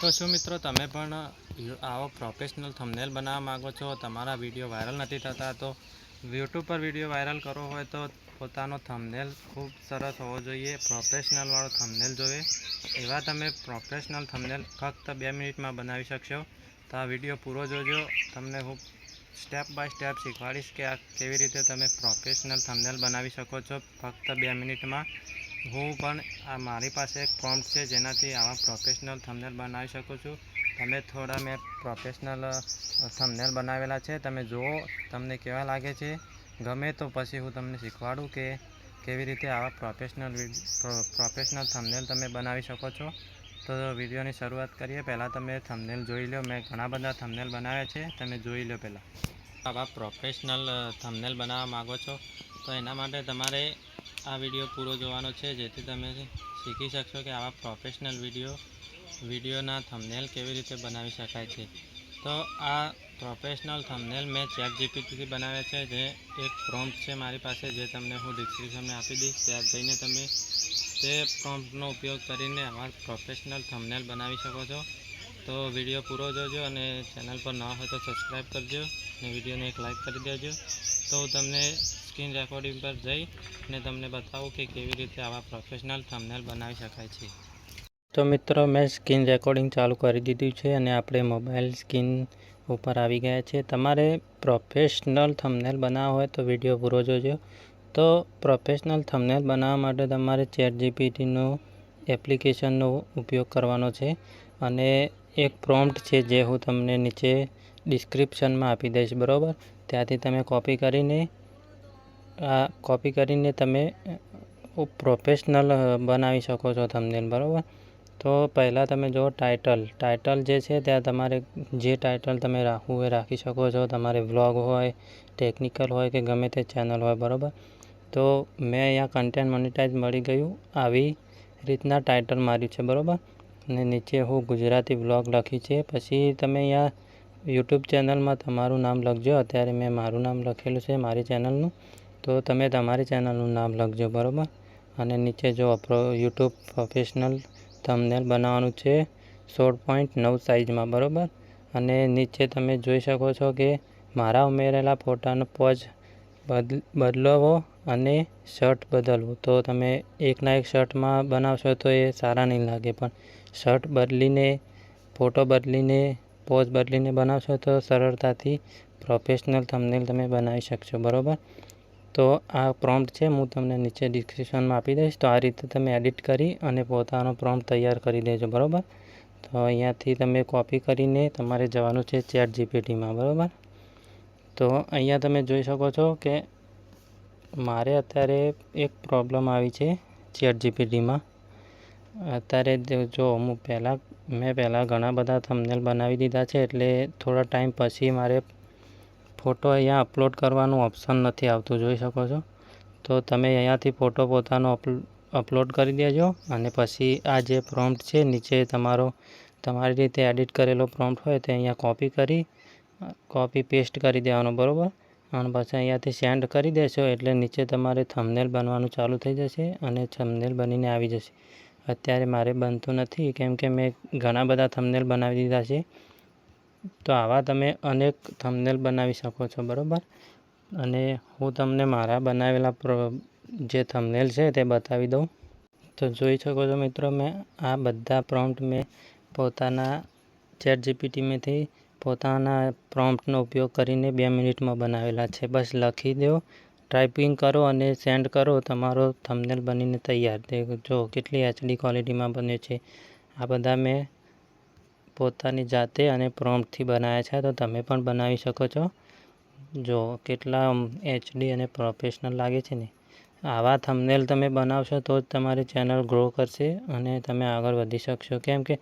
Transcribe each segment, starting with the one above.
તો શું મિત્રો તમે પણ આવો પ્રોફેશનલ થંબનેલ બનાવવા માગો છો, તમારા વિડીયો વાયરલ નથી થતા, તો યુટ્યુબ પર વિડીયો વાયરલ કરવો હોય તો પોતાનો થંબનેલ ખૂબ સરસ હોવો જોઈએ, પ્રોફેશનલવાળો થંબનેલ જોઈએ. એવા તમે પ્રોફેશનલ થંબનેલ ફક્ત 2 મિનિટમાં બનાવી શકશો. તો આ વિડીયો પૂરો જોજો. તમને હું સ્ટેપ બાય સ્ટેપ શીખવાડીશ કે આ કેવી રીતે તમે પ્રોફેશનલ થંબનેલ બનાવી શકો છો ફક્ત 2 મિનિટમાં. હું પણ મારી પાસે એક પ્રોમ્પ્ટ છે જેનાથી આવા પ્રોફેશનલ થંબનેલ બનાવી શકું છું. તમે થોડા મેં પ્રોફેશનલ થંબનેલ બનાવેલા છે, તમે જુઓ તમને કેવા લાગે છે. ગમે તો પછી હું તમને શીખવાડું કે કેવી રીતે આવા પ્રોફેશનલ થંબનેલ તમે બનાવી શકો છો. તો વિડીયોની શરૂઆત કરીએ. પહેલાં તમે થંબનેલ જોઈ લો. મેં ઘણા બધા થંબનેલ બનાવ્યા છે, તમે જોઈ લો. પહેલાં આવા પ્રોફેશનલ થંબનેલ બનાવવા માગો છો તો એના માટે તમારે આ વિડીયો પૂરો જોવાનો છે, જેથી તમે શીખી શકશો કે આવા પ્રોફેશનલ વિડીયોના થંબનેલ કેવી રીતે બનાવી શકાય છે. તો આ પ્રોફેશનલ થંબનેલ મેં ChatGPTથી બનાવ્યા છે. જે એક પ્રોમ્પ્ટ છે મારી પાસે, જે તમને હું ડિસ્ક્રિપ્શનમાં આપી દઈશ. ત્યાં જઈને તમે તે પ્રોમ્પ્ટનો ઉપયોગ કરીને આવા પ્રોફેશનલ થંબનેલ બનાવી શકો છો. તો વિડીયો પૂરો જોજો અને ચેનલ પર ન હોય તો સબસ્ક્રાઈબ કરજો અને વિડીયોને એક લાઈક કરી દેજો. તો હું તમને સ્ક્રીન રેકોર્ડિંગ પર જઈ અને તમને બતાવું કે કેવી રીતે આવા પ્રોફેશનલ થંબનેલ બનાવી શકાય છે. તો મિત્રો મેં સ્ક્રીન રેકોર્ડિંગ ચાલુ કરી દીધું છે અને આપણે મોબાઈલ સ્ક્રીન ઉપર આવી ગયા છે. તમારે પ્રોફેશનલ થંબનેલ બનાવવા હોય તો વિડીયો પૂરો જોજો. તો પ્રોફેશનલ થંબનેલ બનાવવા માટે તમારે ChatGPTનો એપ્લિકેશનનો ઉપયોગ કરવાનો છે અને એક પ્રોમ્પ્ટ છે જે હું તમને નીચે ડિસ્ક્રિપ્શનમાં આપી દઈશ, બરાબર. ત્યાંથી તમે કોપી કરીને તમે પ્રોફેશનલ બનાવી શકો છો થંબનેલ, બરાબર. તો પહેલાં તમે જુઓ ટાઇટલ જે છે ત્યાં તમારે જે ટાઇટલ તમે રાખવું હોય રાખી શકો છો. તમારે વ્લોગ હોય, ટેકનિકલ હોય કે ગમે તે ચેનલ હોય, બરાબર. તો મેં અહીંયા કન્ટેન્ટ મોનેટાઇઝ મળી ગયું આવી રીતના ટાઇટલ માર્યું છે, બરાબર. અને નીચે હું ગુજરાતી વ્લોગ લખી છે. પછી તમે અહીંયા યુટ્યુબ ચેનલમાં તમારું નામ લખજો. અત્યારે મેં મારું નામ લખેલું છે મારી ચેનલનું, તો તમે તમારી ચેનલનું નામ લખજો, બરાબર. અને નીચે જો યુટ્યુબ પ્રોફેશનલ થંબનેલ બનાવવાનું છે 16.9 સાઇઝમાં, બરાબર. અને નીચે તમે જોઈ શકો છો કે મારા ઉમેરેલા ફોટાનો પોઝ બદલવો અને શર્ટ બદલવું. તો તમે એકના એક શર્ટમાં બનાવશો તો એ સારા નહીં લાગે, પણ શર્ટ બદલીને, ફોટો બદલીને, પોઝ બદલીને બનાવશો તો સરળતાથી પ્રોફેશનલ થંબનેલ તમે બનાવી શકશો, બરાબર. તો આ પ્રોમ્પ્ટ છે, હું તમને નીચે ડિસ્ક્રિપ્શનમાં આપી દઈશ. તો આ રીતે તમે એડિટ કરી અને પોતાનો પ્રોમ્પ્ટ તૈયાર કરી દેજો, બરાબર. તો અહીંયાથી તમે કોપી કરીને તમારે જવાનું છે ChatGPTમાં, બરાબર. તો અહીંયા તમે જોઈ શકો છો કે મારે અત્યારે એક પ્રોબ્લેમ આવી છે ChatGPTમાં. અત્યારે જો મેં પહેલાં ઘણા બધા થંબનેલ બનાવી દીધા છે, એટલે થોડા ટાઈમ પછી મારે ફોટો અહીંયા અપલોડ કરવાનું ઓપ્શન નથી આવતું, જોઈ શકો છો. તો તમે અહીંયાથી ફોટો પોતાનો અપલોડ કરી દેજો અને પછી આ જે પ્રોમ્પ્ટ છે નીચે તમારી રીતે એડિટ કરેલો પ્રોમ્પ્ટ હોય તે અહીંયા કોપી પેસ્ટ કરી દેવાનો, બરાબર. અને પછી અહીંયાથી સેન્ડ કરી દેશો એટલે નીચે તમારે થંબનેલ બનવાનું ચાલુ થઈ જશે અને થંબનેલ બનીને આવી જશે. અત્યારે મારે બનતું નથી કેમ કે મેં ઘણા બધા થંબનેલ બનાવી દીધા છે. તો આવા તમે અનેક થંબનેલ બનાવી શકો છો, બરાબર. અને હું તમને મારા બનાવેલા જે થંબનેલ છે તે બતાવી દઉં. તો જોઈ શકો છો મિત્રો, મેં આ બધા પ્રોમ્પ્ટ મેં પોતાના ChatGPTમાંથી પોતાના પ્રોમ્પ્ટનો ઉપયોગ કરીને 2 મિનિટમાં બનાવેલા છે. બસ લખી દો, ટાઈપિંગ કરો અને સેન્ડ કરો, તમારો થંબનેલ બનીને તૈયાર. જો કેટલી HD ક્વોલિટીમાં બને છે. આ બધા મેં પોતાની જાતે અને પ્રોમ્પ્ટથી બનાવ્યા છે, તો તમે પણ બનાવી શકો છો. જો કેટલા HD અને પ્રોફેશનલ લાગે છે ને. આવા થંબનેલ તમે બનાવશો તો જ તમારી ચેનલ ગ્રો કરશે અને તમે આગળ વધી શકશો. કેમ કે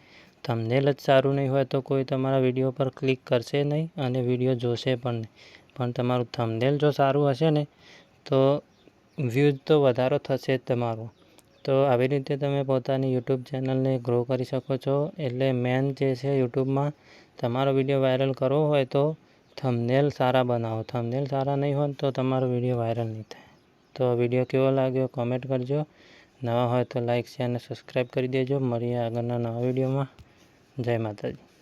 થંબનેલ જ સારું નહીં હોય તો કોઈ તમારા વિડીયો પર ક્લિક કરશે નહીં અને વિડીયો જોશે પણ નહીં. પણ તમારું થંબનેલ જો સારું હશે ને તો વ્યૂઝ તો વધારો થશે જ તમારો. તો આવી રીતે તમે પોતાની યુટ્યુબ ચેનલને ગ્રો કરી શકો છો. એટલે મેન જે છે યુટ્યુબમાં તમારો વિડીયો વાયરલ કરવો હોય તો થંબનેલ સારા બનાવો. થંબનેલ સારા નહીં હોય તો તમારો વિડીયો વાયરલ નહીં થાય. તો વિડીયો કેવો લાગ્યો કોમેન્ટ કરજો. નવા હોય તો લાઇક, શેર અને સબસ્ક્રાઈબ કરી દેજો. મળીએ આગળના નવા વિડીયોમાં. જય માતાજી.